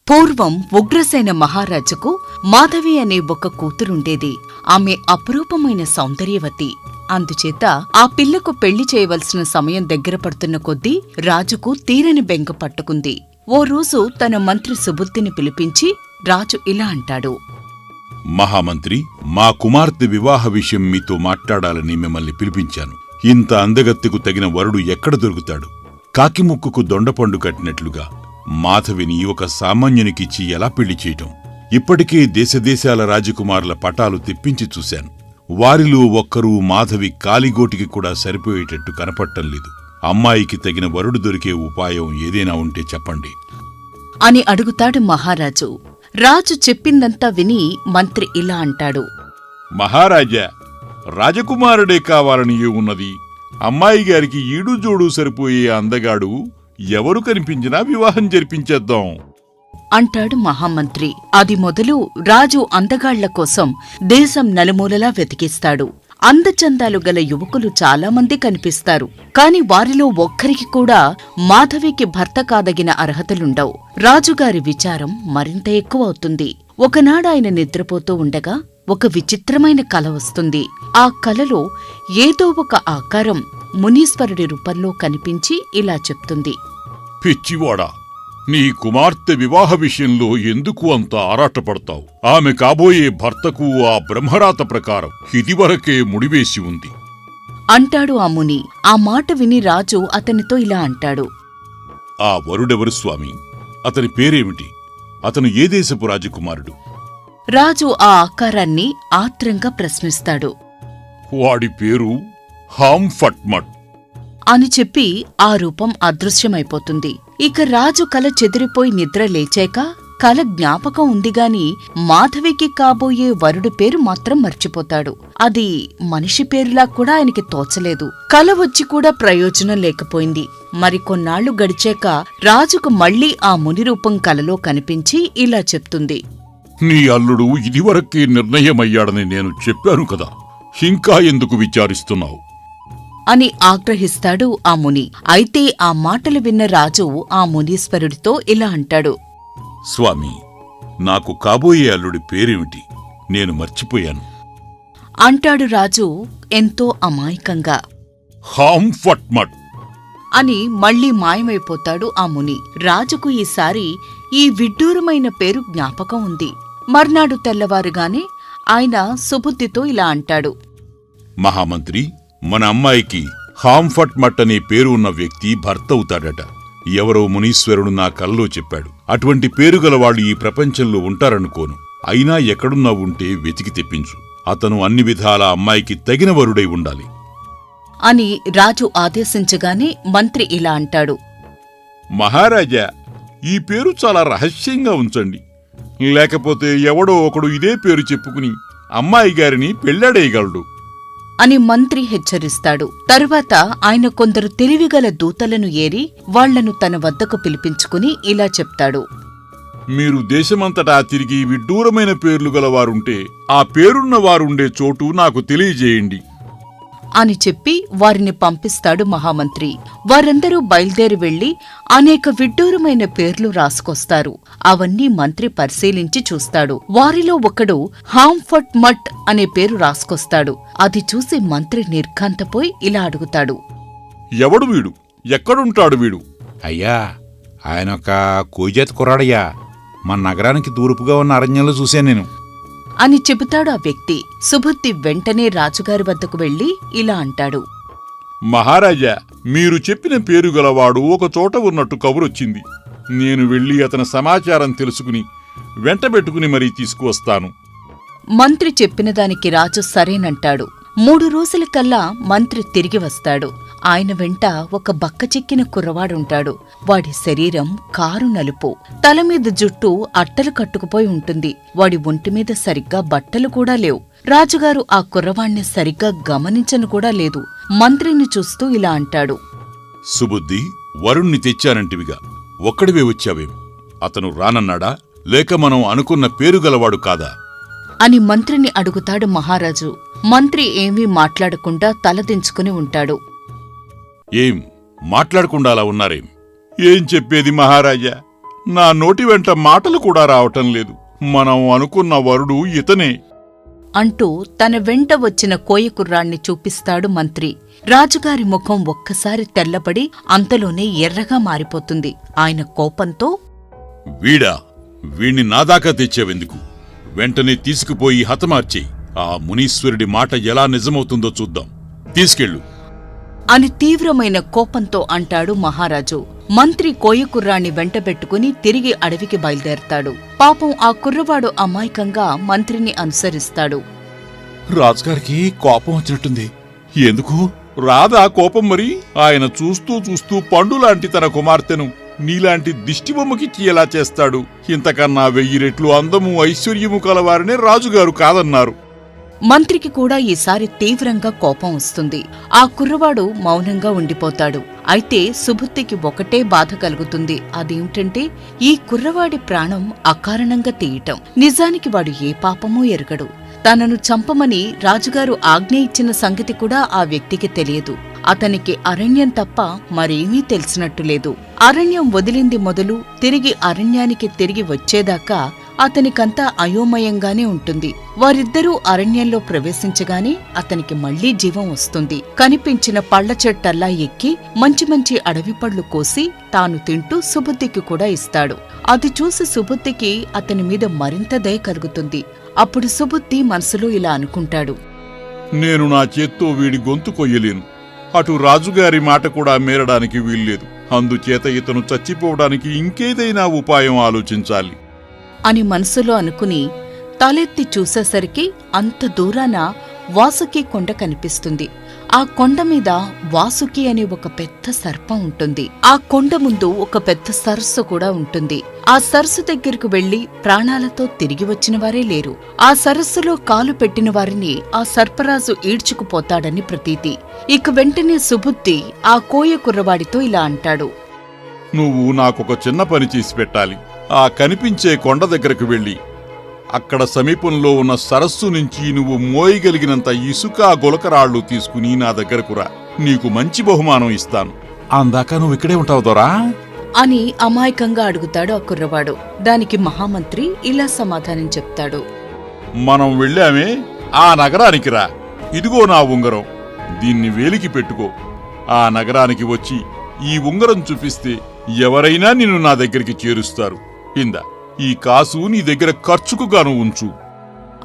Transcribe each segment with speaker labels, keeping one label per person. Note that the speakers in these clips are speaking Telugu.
Speaker 1: పూర్వం ఉగ్రసేన మహారాజుకు మాధవి అనే ఒక కూతురుండేది. ఆమె అపురూపమైన సౌందర్యవతి. అందుచేత ఆ పిల్లకు పెళ్లి చేయవలసిన సమయం దగ్గర పడుతున్న కొద్దీ రాజుకు తీరని బెంగ పట్టుకుంది. ఓ రోజు తన మంత్రి సుబుద్ధిని పిలిపించి రాజు ఇలా అంటాడు.
Speaker 2: మహామంత్రి, మా కుమార్తె వివాహ విషయం మీతో మాట్లాడాలని మిమ్మల్ని పిలిపించాను. ఇంత అందగత్తెకు తగిన వరుడు ఎక్కడ దొరుకుతాడు? కాకిముక్కుకు దొండపండు కట్టినట్లుగా మాధవిని ఒక సామాన్యునికిచ్చి ఎలా పెళ్లి చేయటం? ఇప్పటికే దేశదేశాల రాజకుమారుల పటాలు తెప్పించి చూశాను. వారిలో ఒక్కరూ మాధవి కాలిగోటికి కూడా సరిపోయేటట్టు కనపట్టం లేదు. అమ్మాయికి తగిన వరుడు దొరికే ఉపాయం ఏదైనా ఉంటే చెప్పండి
Speaker 1: అని అడుగుతాడు మహారాజు. రాజు చెప్పిందంతా విని మంత్రి ఇలా అంటాడు.
Speaker 2: మహారాజా, రాజకుమారుడే కావాలని ఉన్నది. అమ్మాయి గారికి ఈడుజోడు సరిపోయే అందగాడు ఎవరు కనిపించినా వివాహం జరిపించేద్దాం
Speaker 1: అంటాడు మహామంత్రి. అది మొదలు రాజు అందగాళ్ల కోసం దేశం నలుమూలలా వెతికిస్తాడు. అందచందాలు గల యువకులు చాలామంది కనిపిస్తారు. కాని వారిలో ఒక్కరికి కూడా మాధవికి భర్త కాదగిన అర్హతలుండవు. రాజుగారి విచారం మరింత ఎక్కువవుతుంది. ఒకనాడాయన నిద్రపోతూ ఉండగా ఒక విచిత్రమైన కల వస్తుంది. ఆ కలలో ఏదో ఒక ఆకారం మునీశ్వరుడి రూపంలో కనిపించి ఇలా చెప్తుంది.
Speaker 2: పిచ్చివాడా, నీ కుమార్తె వివాహ విషయంలో ఎందుకు అంత ఆరాటపడతావు? ఆమె కాబోయే భర్తకు ఆ బ్రహ్మరాత ప్రకారం ఇదివరకే ముడివేసి ఉంది
Speaker 1: అంటాడు ఆ ముని. ఆ మాట విని రాజు అతనితో ఇలా అంటాడు.
Speaker 2: ఆ వరుడెవరు స్వామి? అతని పేరేమిటి? అతను ఏ దేశపు రాజకుమారుడు?
Speaker 1: రాజు ఆ ఆకారాన్ని ఆత్రంగా ప్రశ్నిస్తాడు.
Speaker 2: వాడి పేరు హాంఫట్మట్
Speaker 1: అని చెప్పి ఆ రూపం అదృశ్యమైపోతుంది. ఇక రాజు కల చెదిరిపోయి నిద్ర లేచాక కల జ్ఞాపకం ఉందిగాని మాధవికి కాబోయే వరుడు పేరు మాత్రం మర్చిపోతాడు. అది మనిషి పేరులా కూడా ఆయనకి తోచలేదు. కల వచ్చి కూడా ప్రయోజనం లేకపోయింది. మరికొన్నాళ్లు గడిచాక రాజుకు మళ్లీ ఆ ముని రూపం కలలో కనిపించి ఇలా చెప్తుంది.
Speaker 2: నీ అల్లుడు ఇదివరకే నిర్ణయమయ్యాడని నేను చెప్పాను కదా, ఇంకా ఎందుకు విచారిస్తున్నావు
Speaker 1: అని ఆగ్రహిస్తాడు ఆ ముని. అయితే ఆ మాటలు విన్న రాజు ఆ మునీశ్వరుడితో ఇలా అంటాడు.
Speaker 2: స్వామి, నాకు కాబోయే అల్లుడి పేరేమిటి? నేను మర్చిపోయాను
Speaker 1: అంటాడు రాజు ఎంతో అమాయకంగా.
Speaker 2: హాంఫట్మట్
Speaker 1: అని మళ్లీ మాయమైపోతాడు ఆ ముని. రాజుకు ఈసారి ఈ విడ్డూరమైన పేరు జ్ఞాపకం ఉంది. మర్నాడు తెల్లవారుగానే ఆయన సుబుద్ధితో ఇలా అంటాడు.
Speaker 2: మహామంత్రి, మన అమ్మాయికి హాంఫట్మట్ అనే పేరు ఉన్న వ్యక్తి భర్త అవుతాడట. ఎవరో మునీశ్వరుడు నా కలలో చెప్పాడు. అటువంటి పేరుగలవాళ్లు ఈ ప్రపంచంలో ఉంటారనుకోను. అయినా ఎక్కడున్నా ఉంటే వెతికి తెప్పించు. అతను అన్ని విధాలా అమ్మాయికి తగిన వరుడై ఉండాలి
Speaker 1: అని రాజు ఆదేశించగానే మంత్రి ఇలా అంటాడు.
Speaker 2: మహారాజా, ఈ పేరు చాలా రహస్యంగా ఉంచండి. లేకపోతే ఎవడో ఒకడు ఇదే పేరు చెప్పుకుని అమ్మాయి గారిని పెళ్లాడేయగలడు
Speaker 1: అని మంత్రి హెచ్చరిస్తాడు. తరువాత ఆయన కొందరు తెలివిగల దూతలను ఏరి వాళ్లను తన వద్దకు పిలిపించుకుని ఇలా చెప్తాడు.
Speaker 2: మీరు దేశమంతటా తిరిగి విడ్డూరమైన పేర్లు గలవారుంటే ఆ పేరున్న వారుండే చోటు నాకు తెలియజేయండి
Speaker 1: అని చెప్పి వారిని పంపిస్తాడు మహామంత్రి. వారందరూ బయల్దేరి వెళ్లి అనేక విడ్డూరమైన పేర్లు రాసుకొస్తారు. అవన్నీ మంత్రి పరిశీలించి చూస్తాడు. వారిలో ఒకడు హాంఫట్మట్ అనే పేరు రాసుకొస్తాడు. అది చూసి మంత్రి నిర్ఘాంతపోయి ఇలా అడుగుతాడు.
Speaker 2: ఎవడు వీడు? ఎక్కడుంటాడు వీడు?
Speaker 3: అయ్యా, ఆయనొక కోజేత కుర్రాడయ్యా. మన నగరానికి తూర్పుగా ఉన్న అరణ్యంలో చూశాను నేను
Speaker 1: అని చెబుతాడు ఆ వ్యక్తి. సుబుద్ధి వెంటనే రాజుగారి వద్దకు వెళ్లి ఇలా అంటాడు.
Speaker 2: మహారాజా, మీరు చెప్పిన పేరు గలవాడు ఒక చోట ఉన్నట్టు కబురొచ్చింది. నేను వెళ్లి అతని సమాచారం తెలుసుకుని వెంటబెట్టుకుని మరీ తీసుకువస్తాను.
Speaker 1: మంత్రి చెప్పిన దానికి రాజు సరేనంటాడు. 3 రోజులకల్లా మంత్రి తిరిగి వస్తాడు. ఆయన వెంట ఒక బక్కచెక్కిన కుర్రవాడుంటాడు. వాడి శరీరం కారు నలుపు, తలమీద జుట్టు అట్టలు కట్టుకుపోయి ఉంటుంది. వాడి ఒంటిమీద సరిగ్గా బట్టలు కూడా లేవు. రాజుగారు ఆ కుర్రవాణ్ణి సరిగ్గా గమనించను కూడా లేదు. మంత్రిని చూస్తూ ఇలా అంటాడు.
Speaker 2: సుబుద్ధి, వరుణ్ణి తెచ్చానంటివిగా, ఒక్కడివే వచ్చావేం? అతను రానన్నాడా, లేక మనం అనుకున్న పేరుగలవాడు కాదా
Speaker 1: అని మంత్రిని అడుగుతాడు మహారాజు. మంత్రి ఏమీ మాట్లాడకుండా తలదించుకుని ఉంటాడు.
Speaker 2: ఏం మాట్లాడకుండా అలా ఉన్నారేం? ఏం చెప్పేది మహారాజా? నా నోటి వెంట మాటలు కూడా రావటం లేదు. మనం అనుకున్న వరుడు ఇతనే
Speaker 1: అంటూ తన వెంట వచ్చిన కోయకుర్రాణ్ణి చూపిస్తాడు మంత్రి. రాజుగారి ముఖం ఒక్కసారి తెల్లబడి అంతలోనే ఎర్రగా మారిపోతుంది. ఆయన కోపంతో,
Speaker 2: వీణ్ణి నాదాకా తెచ్చావెందుకు? వెంటనే తీసుకుపోయి హతమార్చేయి. ఆ మునీశ్వరుడి మాట ఎలా నిజమవుతుందో చూద్దాం. తీసుకెళ్ళు
Speaker 1: అని తీవ్రమైన కోపంతో అంటాడు మహారాజు. మంత్రి కోయకుర్రాణ్ణి వెంటబెట్టుకుని తిరిగి అడవికి బయలుదేరతాడు. పాపం ఆ కుర్రవాడు అమాయకంగా మంత్రిని అనుసరిస్తాడు.
Speaker 2: రాజుగారికి కోపం వచ్చినట్టుంది. ఎందుకు రాదా కోపం? మరి ఆయన చూస్తూ చూస్తూ పండులాంటి తన కుమార్తెను నీలాంటి దిష్టిబొమ్మకిచ్చి ఎలా చేస్తాడు? ఇంతకన్నా 1000 రెట్లు అందము ఐశ్వర్యము కలవారనే రాజుగారు కాదన్నారు.
Speaker 1: మంత్రికి కూడా ఈసారి తీవ్రంగా కోపం వస్తుంది. ఆ కుర్రవాడు మౌనంగా ఉండిపోతాడు. అయితే సుబుద్ధికి ఒకటే బాధ కలుగుతుంది. అదేమిటంటే ఈ కుర్రవాడి ప్రాణం అకారణంగా తీయటం. నిజానికి వాడు ఏ పాపమూ ఎరగడు. తనను చంపమని రాజుగారు ఆజ్ఞ ఇచ్చిన సంగతి కూడా ఆ వ్యక్తికి తెలియదు. అతనికి అరణ్యం తప్ప మరేమీ తెలిసినట్టు లేదు. అరణ్యం వదిలింది మొదలు తిరిగి అరణ్యానికి తిరిగి వచ్చేదాకా అతనికంతా అయోమయంగానే ఉంటుంది. వారిద్దరూ అరణ్యంలో ప్రవేశించగానే అతనికి మళ్లీ జీవం వస్తుంది. కనిపించిన పళ్ల చెట్టల్లా ఎక్కి మంచి మంచి అడవి పళ్లు కోసి తాను తింటూ సుబుద్ధికి కూడా ఇస్తాడు. అది చూసి సుబుద్ధికి అతని మీద మరింత దయ కలుగుతుంది. అప్పుడు సుబుద్ధి మనసులో ఇలా అనుకుంటాడు,
Speaker 2: నేను నా చేత్తో వీడి గొంతు కొయ్యలేను. అటు రాజుగారి మాట కూడా మేరడానికి వీల్లేదు. అందుచేత ఇతను చచ్చిపోవడానికి ఇంకేదైనా ఉపాయం ఆలోచించాలి
Speaker 1: అని మనసులో అనుకుని తలెత్తి చూసేసరికి అంత దూరాన వాసుకి కొండ కనిపిస్తుంది. ఆ కొండ మీద వాసుకి అనే ఒక పెద్ద సర్పం ఉంటుంది. ఆ కొండ ముందు ఒక పెద్ద సరస్సు కూడా ఉంటుంది. ఆ సరస్సు దగ్గరకు వెళ్లి ప్రాణాలతో తిరిగి వచ్చిన వారే లేరు. ఆ సరస్సులో కాలు పెట్టిన వారిని ఆ సర్పరాజు ఈడ్చుకుపోతాడని ప్రతీతి. ఇక వెంటనే సుబుద్ధి ఆ కోయ కుర్రవాడితో ఇలా అంటాడు,
Speaker 2: నువ్వు నాకొక చిన్న పని చేసి పెట్టాలి. ఆ కనిపించే కొండ దగ్గరకు వెళ్ళి అక్కడ సమీపంలో ఉన్న సరస్సు నుంచి నువ్వు మోయగలిగినంత ఇసుక గులకరాళ్లు తీసుకుని నా దగ్గరకు రా. నీకు మంచి బహుమానం ఇస్తాను.
Speaker 3: అందాక నువ్వు ఇక్కడే ఉంటావు దొరా
Speaker 1: అని అమాయకంగా అడుగుతాడు ఆ కుర్రవాడు. దానికి మహామంత్రి ఇలా సమాధానం చెప్తాడు,
Speaker 2: మనం వెళ్ళామే ఆ నగరానికి రా. ఇదిగో నా ఉంగరం, దీన్ని వేలికి పెట్టుకో. ఆ నగరానికి వచ్చి ఈ ఉంగరం చూపిస్తే ఎవరైనా నిన్ను నా దగ్గరికి చేరుస్తారు. ఇందా ఈ కాసు నీ దగ్గర ఖర్చుకుగాను ఉంచు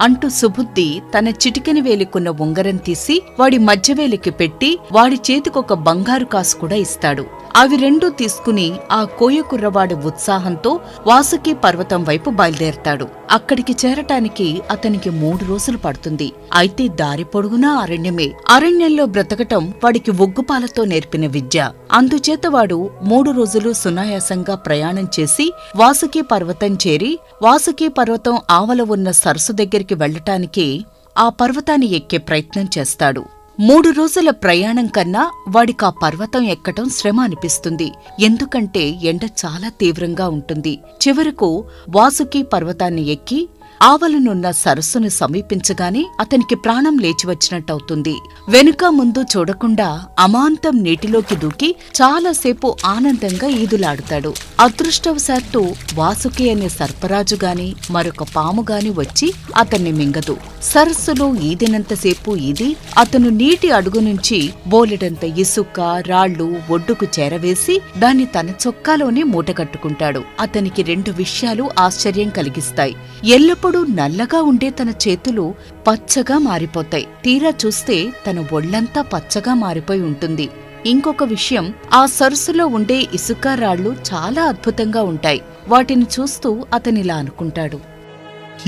Speaker 1: అంటూ సుబుద్ధి తన చిటికెని వేలికున్న ఉంగరం తీసి వాడి మధ్యవేలికి పెట్టి వాడి చేతికొక బంగారు కాసు కూడా ఇస్తాడు. అవి రెండూ తీసుకుని ఆ కోయకుర్రవాడి ఉత్సాహంతో వాసుకి పర్వతం వైపు బయలుదేరతాడు. అక్కడికి చేరటానికి అతనికి 3 రోజులు పడుతుంది. అయితే దారి పొడుగునా అరణ్యమే. అరణ్యంలో బ్రతకటం వాడికి ఒగ్గుపాలతో నేర్పిన విద్య. అందుచేత వాడు 3 రోజులు సునాయాసంగా ప్రయాణం చేసి వాసుకి పర్వతం చేరి వాసుకి పర్వతం ఆవల ఉన్న సరస్సు దగ్గరికి వెళ్లటానికి ఆ పర్వతాన్ని ఎక్కే ప్రయత్నం చేస్తాడు. 3 రోజుల ప్రయాణం కన్నా వాడికా పర్వతం ఎక్కటం శ్రమ అనిపిస్తుంది. ఎందుకంటే ఎండ చాలా తీవ్రంగా ఉంటుంది. చివరకు వాసుకి పర్వతాన్ని ఎక్కి ఆవలనున్న సరస్సును సమీపించగానే అతనికి ప్రాణం లేచివచ్చినట్టవుతుంది. వెనుక ముందు చూడకుండా అమాంతం నీటిలోకి దూకి చాలాసేపు ఆనందంగా ఈదులాడుతాడు. అదృష్టవశాత్తు వాసుకి అనే సర్పరాజుగాని మరొక పాముగాని వచ్చి అతన్ని మింగదు. సరస్సులో ఈదినంతసేపు ఈది అతను నీటి అడుగు నుంచి బోలెడంత ఇసుక రాళ్లు ఒడ్డుకు చేరవేసి దాన్ని తన చొక్కాలోనే మూటగట్టుకుంటాడు. అతనికి 2 విషయాలు ఆశ్చర్యం కలిగిస్తాయి. ఎల్లప్పుడూ నల్లగా ఉండే తన చేతులు పచ్చగా మారిపోతాయి. తీరా చూస్తే తన ఒళ్లంతా పచ్చగా మారిపోయి ఉంటుంది. ఇంకొక విషయం, ఆ సరస్సులో ఉండే ఇసుక రాళ్లు చాలా అద్భుతంగా ఉంటాయి. వాటిని చూస్తూ అతనిలా అనుకుంటాడు,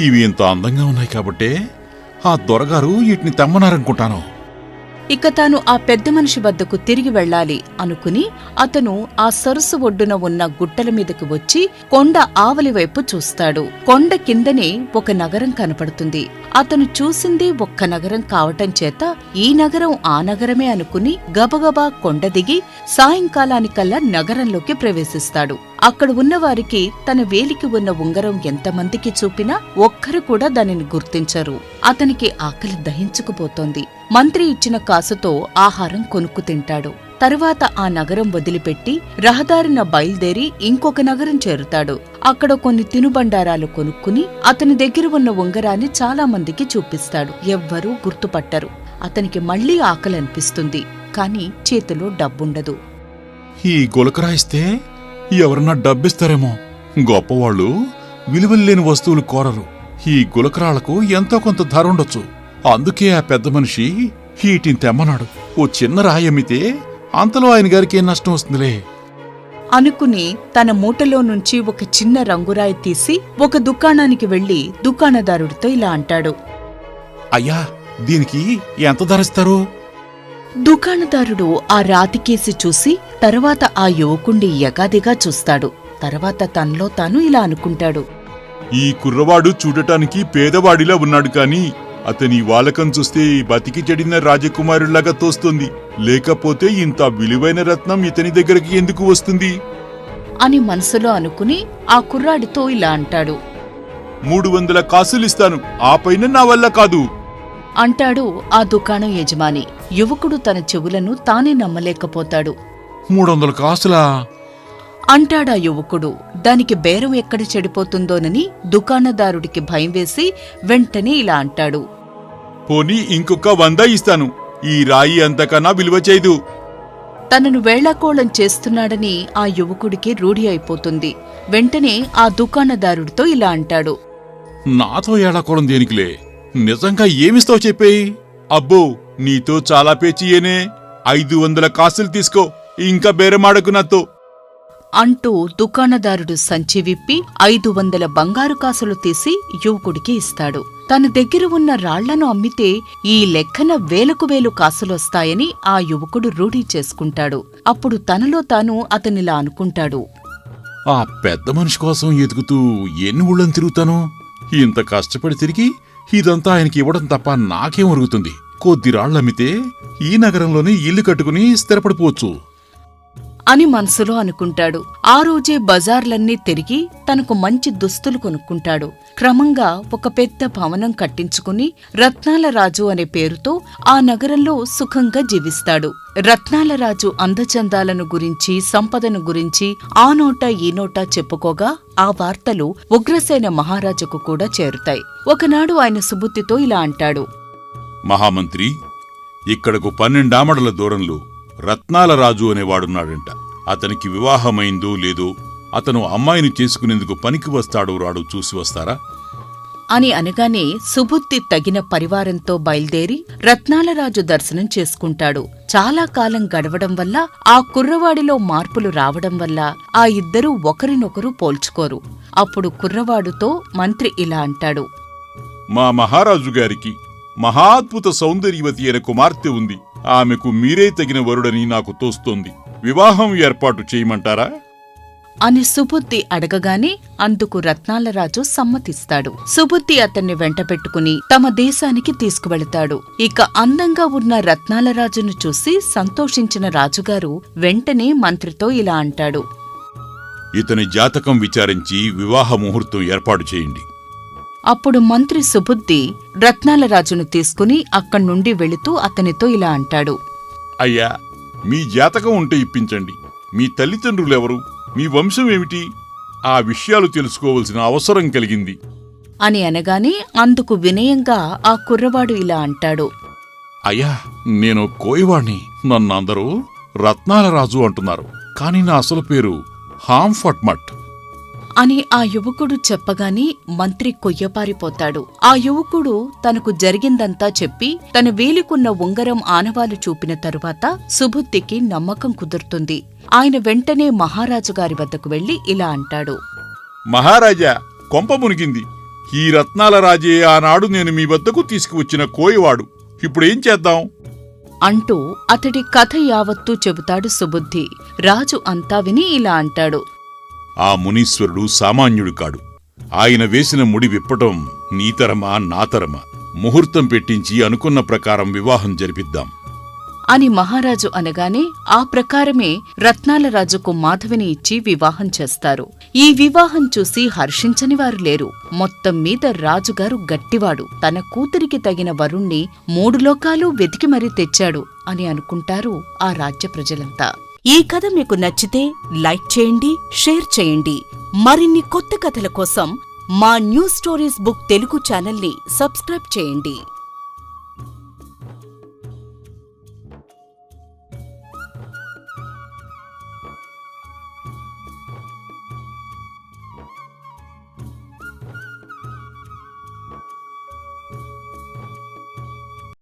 Speaker 3: ఇవి ఇంత అందంగా ఉన్నాయి కాబట్టే ఆ దొరగారు వీటిని తెమ్మన్నారనుకుంటాను.
Speaker 1: ఇక తాను ఆ పెద్ద మనిషి వద్దకు తిరిగి వెళ్లాలి అనుకుని అతను ఆ సరస్సు ఒడ్డున ఉన్న గుట్టల మీదకి వచ్చి కొండ ఆవలి వైపు చూస్తాడు. కొండ కిందనే ఒక నగరం కనపడుతుంది. అతను చూసింది ఒక్క నగరం కావటం చేత ఈ నగరం ఆ నగరమే అనుకుని గబగబా కొండ దిగి సాయంకాలానికల్లా నగరంలోకి ప్రవేశిస్తాడు. అక్కడ ఉన్నవారికి తన వేలికి ఉన్న ఉంగరం ఎంతమందికి చూపినా ఒక్కరు కూడా దానిని గుర్తించరు. అతనికి ఆకలి దహించుకుపోతోంది. మంత్రి ఇచ్చిన కాసుతో ఆహారం కొనుక్కు తింటాడు. తరువాత ఆ నగరం వదిలిపెట్టి రహదారిన బయలుదేరి ఇంకొక నగరం చేరుతాడు. అక్కడ కొన్ని తినుబండారాలు కొనుక్కుని అతని దగ్గర ఉన్న ఉంగరాన్ని చాలా మందికి చూపిస్తాడు. ఎవ్వరూ గుర్తుపట్టరు. అతనికి మళ్లీ ఆకలనిపిస్తుంది. కాని చేతిలో డబ్బుండదు.
Speaker 2: ఈ గులకరాయిస్తే ఎవరన్నా డబ్బిస్తారేమో. గొప్పవాళ్ళు విలువల్లేని వస్తువులు కోరరు. ఈ గులకరాళ్లకు ఎంతో కొంత ధర ఉండొచ్చు. అందుకే ఆ పెద్ద మనిషి వీటిని తెమ్మన్నాడు. ఓ చిన్న రాయి అమ్మితే అంతలో ఆయన గారికి ఏం నష్టం వస్తుందిలే
Speaker 1: అనుకుని తన మూటలో నుంచి ఒక చిన్న రంగురాయి తీసి ఒక దుకాణానికి వెళ్లి దుకాణదారుడితో ఇలా అంటాడు.
Speaker 2: అయ్యా, దీనికి ఎంత ధరిస్తారు?
Speaker 1: దుకాణదారుడు ఆ రాతికేసి చూసి తర్వాత ఆ యువకుణ్ణి యగాదిగా చూస్తాడు. తర్వాత తనలో తాను ఇలా అనుకుంటాడు.
Speaker 2: ఈ కుర్రవాడు చూడటానికి పేదవాడిలా ఉన్నాడు కాని అతని వాలకం చూస్తే బతికి చెడిన రాజకుమారులాగా తోస్తుంది. లేకపోతే ఇంత విలువైన రత్నం ఇతని దగ్గరికి ఎందుకు వస్తుంది
Speaker 1: అని మనసులో అనుకుని ఆ కుర్రాడితో ఇలా అంటాడు.
Speaker 2: 300 కాసులిస్తాను, ఆ పైన నా వల్ల కాదు
Speaker 1: అంటాడు ఆ దుకాణం యజమాని. యువకుడు తన చెవులను తానే నమ్మలేకపోతాడు.
Speaker 2: 300 కాసులా
Speaker 1: అంటాడా యువకుడు. దానికి బేరం ఎక్కడ చెడిపోతుందోనని దుకాణదారుడికి భయం వేసి వెంటనే ఇలా అంటాడు.
Speaker 2: పోనీ ఇంకొక 100 ఇస్తాను, ఈ రాయి అంతకన్నా విలువ చేయదు.
Speaker 1: తనను వేళాకోళం చేస్తున్నాడని ఆ యువకుడికి రూఢి అయిపోతుంది. వెంటనే ఆ దుకాణదారుడితో ఇలా అంటాడు.
Speaker 2: నాతో ఏడాకోవడం దేనికిలే, నిజంగా ఏమిస్తావు చెప్పేయి. అబ్బో, నీతో చాలా పేచీయేనే. 500 కాసులు తీసుకో, ఇంకా బేరమాడకు నాతో
Speaker 1: అంటూ దుకాణదారుడు సంచి విప్పి 500 బంగారు కాసులు తీసి యువకుడికి ఇస్తాడు. తన దగ్గర ఉన్న రాళ్లను అమ్మితే ఈ లెక్కన వేలకు వేలు కాసులొస్తాయని ఆ యువకుడు రూఢీ చేసుకుంటాడు. అప్పుడు తనలో తాను అతనిలా అనుకుంటాడు.
Speaker 2: ఆ పెద్ద మనిషి కోసం ఎదుగుతూ ఎన్ని ఊళ్ళని తిరుగుతాను. ఇంత కష్టపడి తిరిగి ఇదంతా ఆయనకి ఇవ్వడం తప్ప నాకేం ఒరుగుతుంది. కొద్ది రాళ్లమ్మితే ఈ నగరంలోనే ఇల్లు కట్టుకుని స్థిరపడిపోవచ్చు
Speaker 1: అని మనసులో అనుకుంటాడు. ఆ రోజే బజార్లన్నీ తిరిగి తనకు మంచి దుస్తులు కొనుక్కుంటాడు. క్రమంగా ఒక పెద్ద భవనం కట్టించుకుని రత్నాలరాజు అనే పేరుతో ఆ నగరంలో సుఖంగా జీవిస్తాడు. రత్నాలరాజు అందచందాలను గురించి, సంపదను గురించి ఆ నోట ఈ నోటా చెప్పుకోగా ఆ వార్తలు ఉగ్రసేన మహారాజుకు కూడా చేరుతాయి. ఒకనాడు ఆయన సుబుద్ధితో ఇలా అంటాడు.
Speaker 2: మహామంత్రి, ఇక్కడకు 12 ఆమడల దూరంలో రత్నాలరాజు అనేవాడున్నాడంట. అతనికి వివాహమైందో లేదో, అతను అమ్మాయిని చేసుకునేందుకు పనికి వస్తాడో రాడో చూసి వస్తారా
Speaker 1: అని అనగానే సుబుద్ధి తగిన పరివారంతో బయలుదేరి రత్నాలరాజు దర్శనం చేసుకుంటాడు. చాలా కాలం గడవడం వల్ల, ఆ కుర్రవాడిలో మార్పులు రావడం వల్ల ఆ ఇద్దరూ ఒకరినొకరు పోల్చుకోరు. అప్పుడు కుర్రవాడుతో మంత్రి ఇలా అంటాడు.
Speaker 2: మా మహారాజు గారికి మహాద్భుత సౌందర్యవతి అయిన కుమార్తె ఉంది. ఆమెకు మీరే తగిన వరుడని నాకు తోస్తోంది. వివాహం ఏర్పాటు చేయమంటారా
Speaker 1: అని సుబుద్ధి అడగగానే అందుకు రత్నాలరాజు సమ్మతిస్తాడు. సుబుద్ధి అతన్ని వెంటపెట్టుకుని తమ దేశానికి తీసుకువెళతాడు. ఇక అందంగా ఉన్న రత్నాలరాజును చూసి సంతోషించిన రాజుగారు వెంటనే మంత్రితో ఇలా అంటాడు.
Speaker 2: ఇతని జాతకం విచారించి వివాహ ముహూర్తం ఏర్పాటు చేయండి.
Speaker 1: అప్పుడు మంత్రి సుబుద్ధి రత్నాలరాజును తీసుకుని అక్కడ్నుండి వెళుతూ అతనితో ఇలా అంటాడు.
Speaker 2: అయ్యా, మీ జాతకం ఉంటే ఇప్పించండి. మీ తల్లిదండ్రులెవరు, మీ వంశం ఏమిటి, ఆ విషయాలు తెలుసుకోవలసిన అవసరం కలిగింది
Speaker 1: అని అనగానే అందుకు వినయంగా ఆ కుర్రవాడు ఇలా అంటాడు.
Speaker 2: అయ్యా, నేను కోయివాణ్ణి. నన్నందరూ రత్నాలరాజు అంటున్నారు. కాని నా అసలు పేరు హాంఫట్మట్
Speaker 1: అని ఆ యువకుడు చెప్పగానే మంత్రి కొయ్యపారిపోతాడు. ఆ యువకుడు తనకు జరిగిందంతా చెప్పి తన వేలికున్న ఉంగరం ఆనవాలు చూపిన తరువాత సుబుద్ధికి నమ్మకం కుదురుతుంది. ఆయన వెంటనే మహారాజుగారి వద్దకు వెళ్లి ఇలా అంటాడు.
Speaker 2: మహారాజా, కొంప మునిగింది. ఈ రత్నాలరాజే ఆనాడు నేను మీ వద్దకు తీసుకువచ్చిన కోయవాడు. ఇప్పుడేం చేద్దాం
Speaker 1: అంటూ అతడి కథ యావత్తూ చెబుతాడు సుబుద్ధి. రాజు అంతా విని ఇలా అంటాడు.
Speaker 2: ఆ మునీశ్వరుడు సామాన్యుడు కాడు. ఆయన వేసిన ముడి విప్పటం నీతరమా నాతరమా? ముహూర్తం పెట్టించి అనుకున్న ప్రకారం వివాహం జరిపిద్దాం
Speaker 1: అని మహారాజు అనగానే ఆ ప్రకారమే రత్నాలరాజుకు మాధవిని ఇచ్చి వివాహం చేస్తారు. ఈ వివాహం చూసి హర్షించని వారు లేరు. మొత్తం మీద రాజుగారు గట్టివాడు, తన కూతురికి తగిన వరుణ్ణి 3 లోకాలు వెతికి మరీ తెచ్చాడు అని అనుకుంటారు ఆ రాజ్య ప్రజలంతా. ఈ కథ మీకు నచ్చితే లైక్ చేయండి, షేర్ చేయండి. మరిన్ని కొత్త కథల కోసం మా న్యూ స్టోరీస్ బుక్ తెలుగు ఛానల్ని సబ్స్క్రైబ్ చేయండి.